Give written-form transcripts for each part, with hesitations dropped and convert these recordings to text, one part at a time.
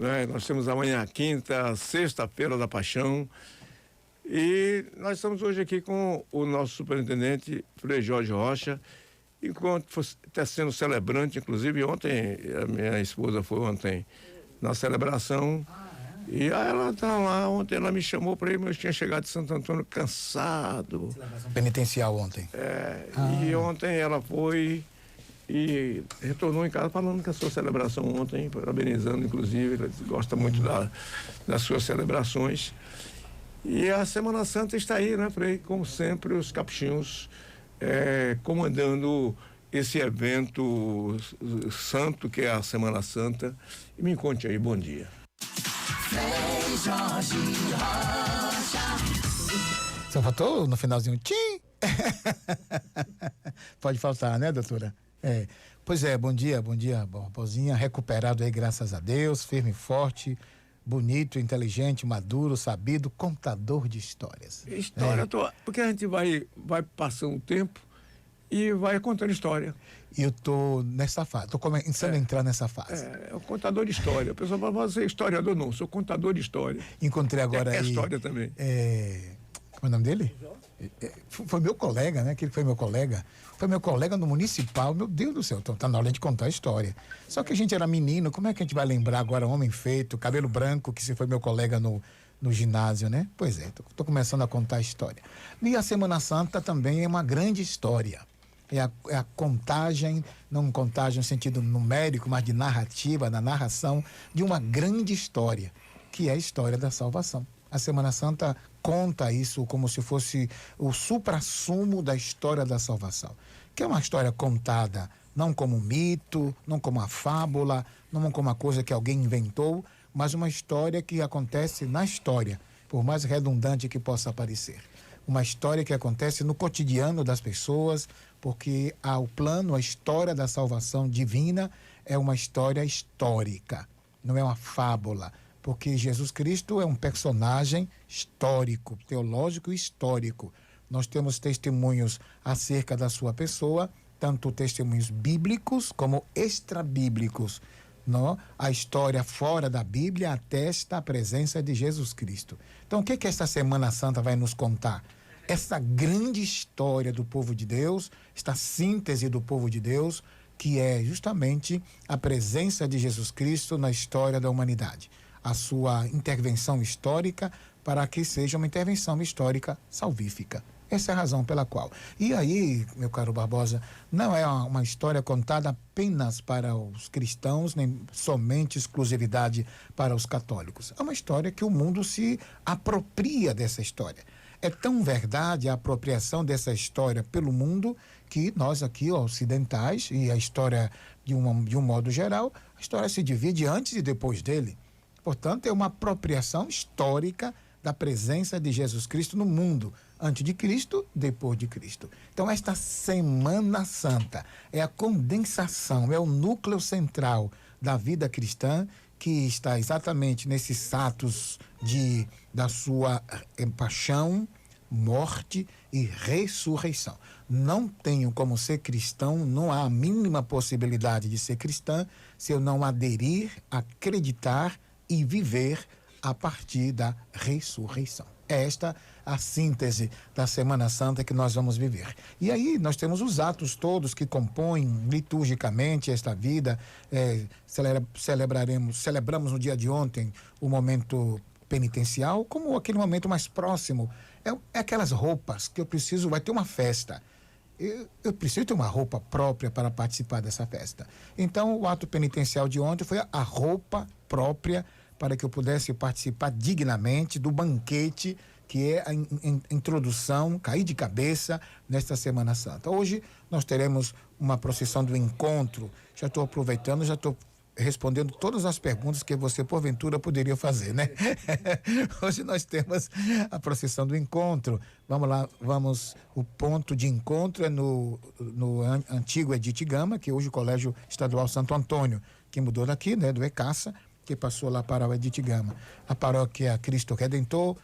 né? Nós temos amanhã quinta, sexta-feira da Paixão. E nós estamos hoje aqui com o nosso superintendente, Frei Jorge Rocha, enquanto está sendo celebrante, inclusive ontem, a minha esposa foi ontem na celebração. E aí ela tá lá, ontem ela me chamou para ir, mas eu tinha chegado de Santo Antônio cansado. Penitencial ontem. E ontem ela foi e retornou em casa falando que a sua celebração ontem, parabenizando inclusive, ela gosta muito das suas celebrações. E a Semana Santa está aí, né, Frei? Como sempre, os capuchinhos comandando esse evento santo que é a Semana Santa. E me conte aí, bom dia. Frei Jorge Rocha. Só faltou no finalzinho, tchim! Pode faltar, né, doutora? Pois é, bom dia, Barbosinha, recuperado aí, graças a Deus, firme e forte, bonito, inteligente, maduro, sabido, contador de histórias. História, porque a gente vai passando o tempo e vai contando história. E eu tô nessa fase, tô começando a entrar nessa fase. É o contador de história. A pessoa fala, você é historiador? Não, sou contador de história. Encontrei agora aí... história também. Como é o nome dele? Foi meu colega, né? Que ele foi meu colega. Foi meu colega no municipal. Meu Deus do céu, tá na hora de contar a história. Só que a gente era menino, como é que a gente vai lembrar agora homem feito, cabelo branco, que se foi meu colega no ginásio, né? Pois é, tô começando a contar a história. E a Semana Santa também é uma grande história. É a contagem, não contagem no sentido numérico, mas de narrativa, da narração de uma grande história, que é a história da salvação. A Semana Santa conta isso como se fosse o suprassumo da história da salvação, que é uma história contada não como um mito, não como uma fábula, não como uma coisa que alguém inventou, mas uma história que acontece na história, por mais redundante que possa parecer. Uma história que acontece no cotidiano das pessoas, porque o plano, a história da salvação divina é uma história histórica, não é uma fábula, porque Jesus Cristo é um personagem histórico, teológico e histórico. Nós temos testemunhos acerca da sua pessoa, tanto testemunhos bíblicos como extrabíblicos. Não? A história fora da Bíblia atesta a presença de Jesus Cristo. Então, o que essa Semana Santa vai nos contar? Essa grande história do povo de Deus, esta síntese do povo de Deus, que é justamente a presença de Jesus Cristo na história da humanidade. A sua intervenção histórica para que seja uma intervenção histórica salvífica. Essa é a razão pela qual. E aí, meu caro Barbosa, não é uma história contada apenas para os cristãos, nem somente exclusividade para os católicos. É uma história que o mundo se apropria dessa história. É tão verdade a apropriação dessa história pelo mundo que nós aqui, ocidentais, e a história de um modo geral, a história se divide antes e depois dele. Portanto, é uma apropriação histórica da presença de Jesus Cristo no mundo, antes de Cristo, depois de Cristo. Então, esta Semana Santa é a condensação, é o núcleo central da vida cristã, que está exatamente nesses atos da sua paixão, morte e ressurreição. Não tenho como ser cristão, não há a mínima possibilidade de ser cristã se eu não aderir, acreditar e viver a partir da ressurreição. É esta a síntese da Semana Santa que nós vamos viver. E aí nós temos os atos todos que compõem liturgicamente esta vida. Celebramos no dia de ontem o momento penitencial como aquele momento mais próximo. É aquelas roupas que eu preciso, vai ter uma festa. Eu preciso ter uma roupa própria para participar dessa festa. Então, o ato penitencial de ontem foi a roupa própria para que eu pudesse participar dignamente do banquete que é a introdução, cair de cabeça nesta Semana Santa. Hoje nós teremos uma procissão do encontro. Já estou aproveitando, já estou respondendo todas as perguntas que você porventura poderia fazer, né? Hoje nós temos a procissão do encontro. Vamos lá, o ponto de encontro é no antigo Edith Gama, que hoje é o Colégio Estadual Santo Antônio, que mudou daqui, né, do ECASA, que passou lá para o Edith Gama. A paróquia Cristo Redentor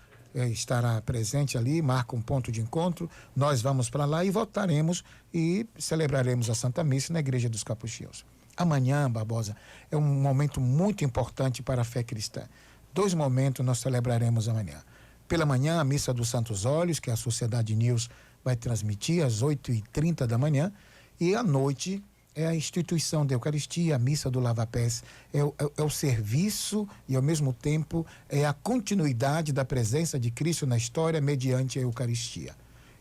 estará presente ali, marca um ponto de encontro. Nós vamos para lá e votaremos e celebraremos a Santa Missa na Igreja dos Capuchinhos. Amanhã, Barbosa, é um momento muito importante para a fé cristã. 2 momentos nós celebraremos amanhã. Pela manhã, a Missa dos Santos Olhos, que a Sociedade News vai transmitir às 8h30 da manhã. E à noite é a instituição da Eucaristia, a Missa do Lava-Pés. É o serviço e, ao mesmo tempo, é a continuidade da presença de Cristo na história mediante a Eucaristia.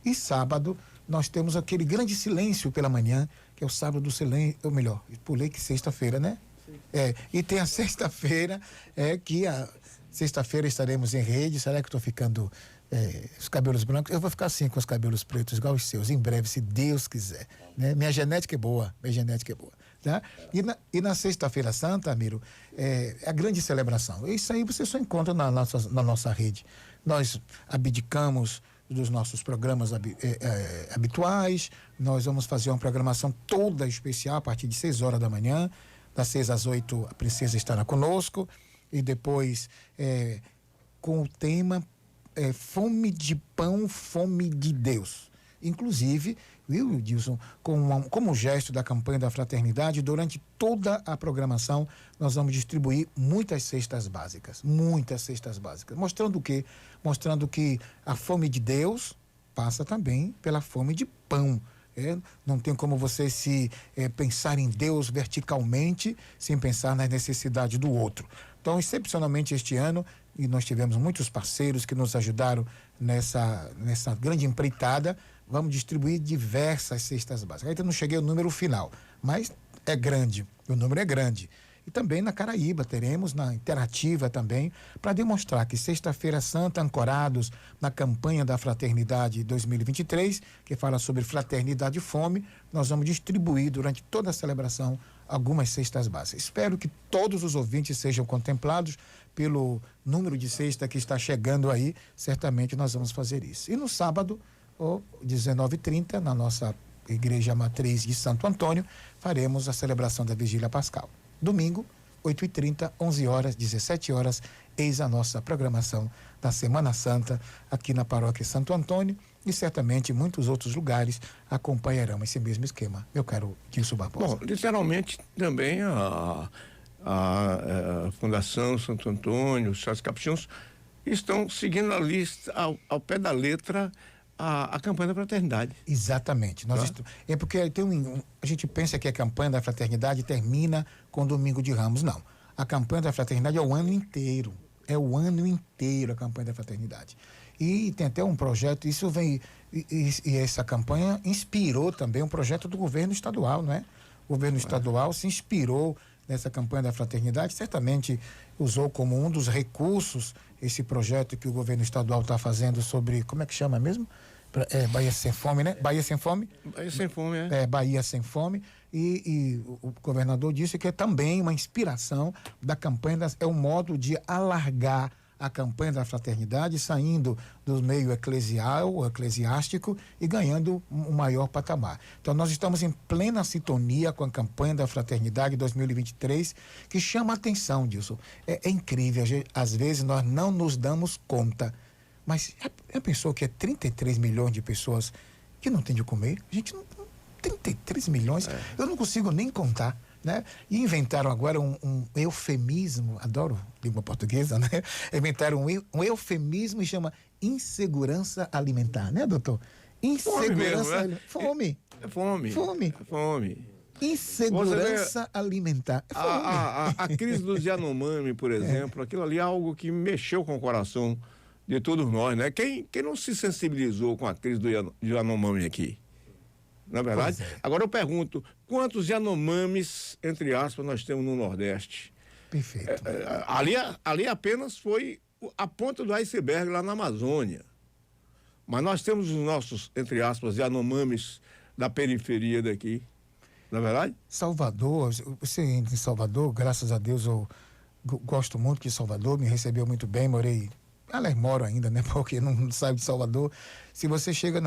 E sábado, nós temos aquele grande silêncio pela manhã, que é o sábado do silêncio, ou melhor, pulei que sexta-feira, né? E tem a sexta-feira, sexta-feira estaremos em rede. Será que eu estou ficando os cabelos brancos? Eu vou ficar assim com os cabelos pretos, igual os seus, em breve, se Deus quiser. Né? Minha genética é boa. Tá? E na Sexta-feira Santa, Amiro, é a grande celebração. Isso aí você só encontra na nossa rede. Nós abdicamos dos nossos programas habituais. Nós vamos fazer uma programação toda especial a partir de 6 horas da manhã. Das 6 às 8, a princesa estará conosco. E depois, com o tema Fome de Pão, Fome de Deus. Inclusive, viu, Dilson, como gesto da campanha da fraternidade, durante toda a programação, nós vamos distribuir muitas cestas básicas. Mostrando o quê? Mostrando que a fome de Deus passa também pela fome de pão. Não tem como você pensar em Deus verticalmente sem pensar nas necessidades do outro. Então, excepcionalmente este ano, e nós tivemos muitos parceiros que nos ajudaram nessa grande empreitada, vamos distribuir diversas cestas básicas. Ainda não cheguei ao número final, mas é grande, o número é grande. E também na Caraíba teremos, na Interativa também, para demonstrar que Sexta-feira Santa, ancorados na campanha da Fraternidade 2023, que fala sobre fraternidade e fome, nós vamos distribuir durante toda a celebração algumas cestas básicas. Espero que todos os ouvintes sejam contemplados pelo número de cesta que está chegando aí. Certamente nós vamos fazer isso. E no sábado, 19h30, na nossa Igreja Matriz de Santo Antônio, faremos a celebração da Vigília Pascal. Domingo, 8h30, 11 horas, 17 horas, eis a nossa programação da Semana Santa aqui na Paróquia Santo Antônio, e certamente muitos outros lugares acompanharão esse mesmo esquema. Meu caro Dilson Barbosa. Bom, literalmente também a Fundação Santo Antônio, os Chás Capuchinhos, estão seguindo a lista ao pé da letra a campanha da fraternidade. Exatamente. É porque a gente pensa que a campanha da fraternidade termina com o Domingo de Ramos. Não. A campanha da fraternidade é o ano inteiro. É o ano inteiro a campanha da fraternidade. E tem até um projeto, isso vem, e essa campanha inspirou também um projeto do governo estadual, não é? O governo estadual se inspirou nessa campanha da fraternidade, certamente usou como um dos recursos esse projeto que o governo estadual está fazendo sobre, como é que chama mesmo? Bahia Sem Fome, né? Bahia Sem Fome. Bahia Sem Fome, Bahia Sem Fome. E o governador disse que é também uma inspiração da campanha, é um modo de alargar a campanha da fraternidade, saindo do meio eclesiástico e ganhando um maior patamar. Então, nós estamos em plena sintonia com a campanha da fraternidade 2023, que chama a atenção disso. É incrível, às vezes nós não nos damos conta, mas já pensou que é 33 milhões de pessoas que não têm de comer? A gente não 33 milhões, eu não consigo nem contar. Né? E inventaram agora um eufemismo, adoro língua portuguesa, né? Inventaram um eufemismo e chama insegurança alimentar, né, doutor? Insegurança alimentar. Fome. Fome. Insegurança alimentar. A crise dos Yanomami, por exemplo, aquilo ali é algo que mexeu com o coração de todos nós, né? Quem não se sensibilizou com a crise do Yanomami aqui? Na verdade? Agora eu pergunto, quantos Yanomamis, entre aspas, nós temos no Nordeste? Perfeito. Ali apenas foi a ponta do iceberg lá na Amazônia. Mas nós temos os nossos, entre aspas, Yanomamis da periferia daqui. Não é verdade? Salvador, você em Salvador, graças a Deus, eu gosto muito de Salvador, me recebeu muito bem, moro ainda, né? Porque não saio de Salvador. Se você chega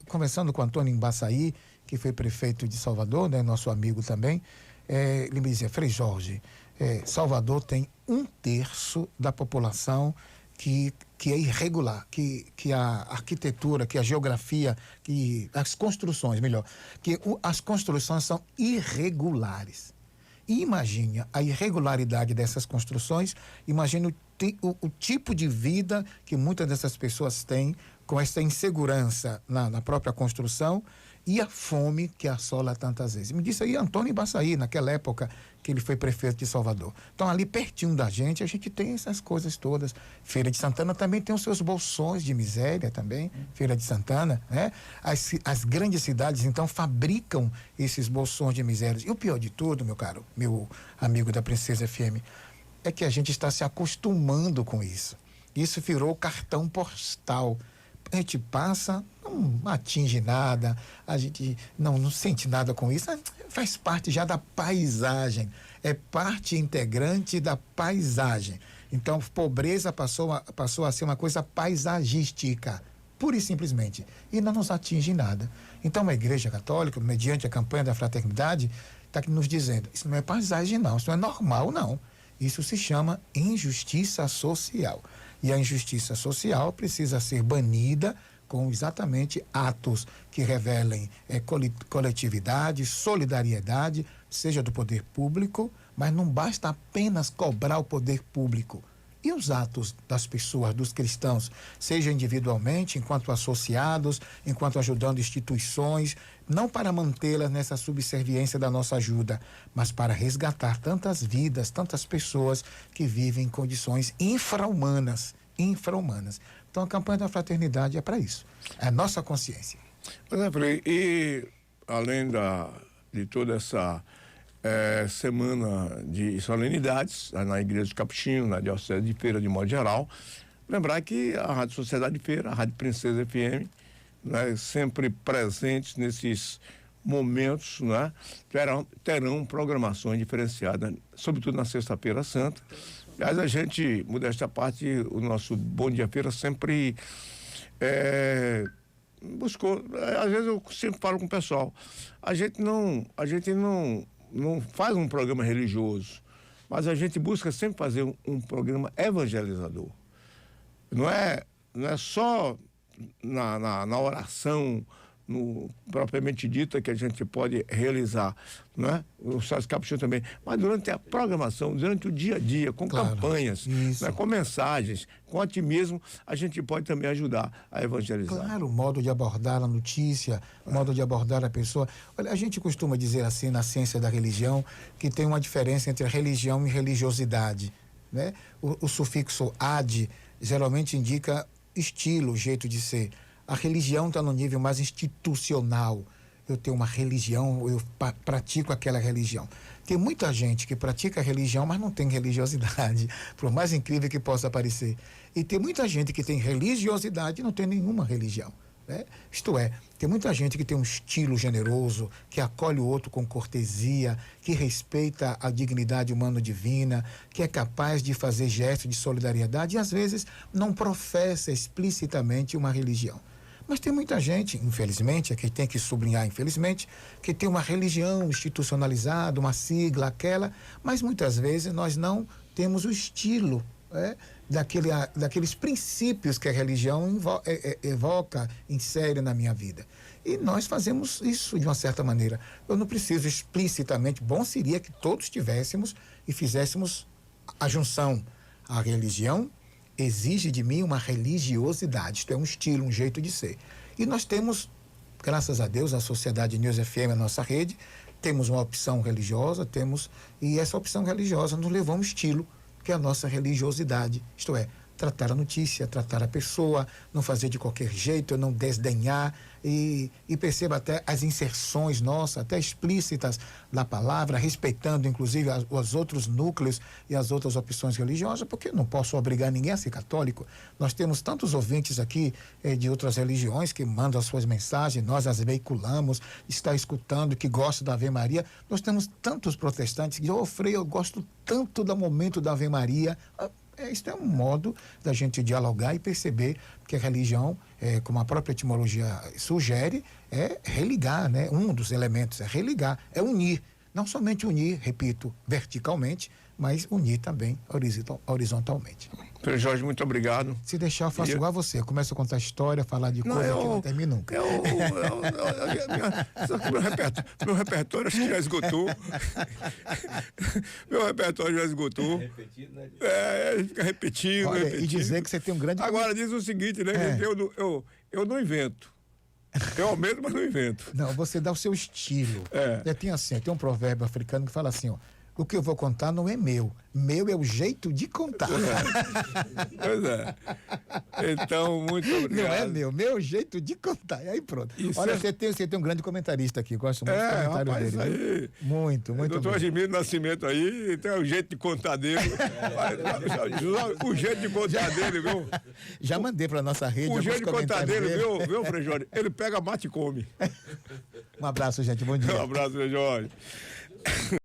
conversando com o Antônio Embaçaí, que foi prefeito de Salvador, né? Nosso amigo também, ele me dizia, Frei Jorge, Salvador tem 1/3 da população que é irregular, que a arquitetura, que a geografia, que as construções, melhor, que as construções são irregulares. E imagine a irregularidade dessas construções, imagine o tipo de vida que muitas dessas pessoas têm com essa insegurança na própria construção e a fome que assola tantas vezes. Me disse aí Antônio Baçaí, naquela época que ele foi prefeito de Salvador. Então, ali pertinho da gente, a gente tem essas coisas todas. Feira de Santana também tem os seus bolsões de miséria também, Feira de Santana, né? As grandes cidades, então, fabricam esses bolsões de miséria. E o pior de tudo, meu caro, meu amigo da Princesa FM, é que a gente está se acostumando com isso. Isso virou cartão postal. A gente passa, não atinge nada, a gente não sente nada com isso, faz parte já da paisagem, é parte integrante da paisagem. Então, pobreza passou a ser uma coisa paisagística, pura e simplesmente, e não nos atinge nada. Então, a Igreja Católica, mediante a campanha da fraternidade, está nos dizendo, isso não é paisagem não, isso não é normal não, isso se chama injustiça social. E a injustiça social precisa ser banida com exatamente atos que revelem coletividade, solidariedade, seja do poder público, mas não basta apenas cobrar o poder público. E os atos das pessoas, dos cristãos, seja individualmente, enquanto associados, enquanto ajudando instituições, não para mantê-las nessa subserviência da nossa ajuda, mas para resgatar tantas vidas, tantas pessoas que vivem em condições infra-humanas. Então, a campanha da fraternidade é para isso, é a nossa consciência. E além de toda essa semana de solenidades na Igreja do Capuchinho, na Diocese de Feira de modo geral, lembrar que a Rádio Sociedade de Feira, a Rádio Princesa FM, né, sempre presentes nesses momentos, né, terão programações diferenciadas, sobretudo na Sexta-feira Santa. Aliás, a gente, modéstia à parte, o nosso Bom Dia Feira sempre buscou, às vezes eu sempre falo com o pessoal, a gente não faz um programa religioso, mas a gente busca sempre fazer um programa evangelizador. Não é só na oração propriamente dita que a gente pode realizar, né? O Sérgio Capuchinho também, mas durante a programação, durante o dia a dia, com campanhas, né? Com mensagens, com otimismo, a gente pode também ajudar a evangelizar. Claro, o modo de abordar a notícia, o modo de abordar a pessoa. Olha, a gente costuma dizer assim na ciência da religião que tem uma diferença entre religião e religiosidade, né? O sufixo ad geralmente indica estilo, jeito de ser. A religião está no nível mais institucional. Eu tenho uma religião, eu pratico aquela religião. Tem muita gente que pratica a religião, mas não tem religiosidade, por mais incrível que possa parecer. E tem muita gente que tem religiosidade e não tem nenhuma religião, né? Isto é, tem muita gente que tem um estilo generoso, que acolhe o outro com cortesia, que respeita a dignidade humano-divina, que é capaz de fazer gestos de solidariedade e às vezes não professa explicitamente uma religião. Mas tem muita gente, infelizmente, aqui tem que sublinhar, infelizmente, que tem uma religião institucionalizada, uma sigla, aquela, mas muitas vezes nós não temos o estilo, daqueles princípios que a religião evoca, insere na minha vida. E nós fazemos isso de uma certa maneira. Eu não preciso explicitamente, bom seria que todos tivéssemos e fizéssemos a junção. A religião exige de mim uma religiosidade, isto é um estilo, um jeito de ser. E nós temos, graças a Deus, a Sociedade News FM, a nossa rede, temos uma opção religiosa, e essa opção religiosa nos levou a um estilo, que é a nossa religiosidade, isto é, tratar a notícia, tratar a pessoa, não fazer de qualquer jeito, não desdenhar, e perceba até as inserções nossas, até explícitas da palavra, respeitando inclusive os outros núcleos e as outras opções religiosas, porque não posso obrigar ninguém a ser católico. Nós temos tantos ouvintes aqui de outras religiões que mandam as suas mensagens, nós as veiculamos, está escutando, que gosta da Ave Maria. Nós temos tantos protestantes que dizem, Frei, eu gosto tanto do momento da Ave Maria. Isso é um modo da gente dialogar e perceber que a religião, como a própria etimologia sugere, é religar, né? Um dos elementos é religar, é unir. Não somente unir, repito, verticalmente, mas unir também horizontalmente. Frei Jorge, muito obrigado. Se deixar, eu faço igual a você. Eu começo a contar história, falar de coisa que não termina nunca. Só que meu repertório acho que já esgotou. Meu repertório já esgotou. Repetido, né? Fica repetindo. Olha, repetindo. e dizer que você tem um grande... Agora diz o seguinte, né? Que eu não invento. Eu aumento, mas não invento. Não, você dá o seu estilo. Tem assim, tem um provérbio africano que fala assim, ó, o que eu vou contar não é meu é o jeito de contar. Pois é. Então, muito obrigado. Não é meu é o jeito de contar. E aí pronto. Olha, você tem um grande comentarista aqui, gosto muito do comentário rapaz, dele. Aí, muito doutor bem. Admiro Nascimento aí, tem o jeito de contar dele. O jeito de contar dele, viu? Já mandei para nossa rede. O jeito de contar dele, viu, Frei Jorge? Ele pega, mate e come. Um abraço, gente. Bom dia. Um abraço, Frei Jorge.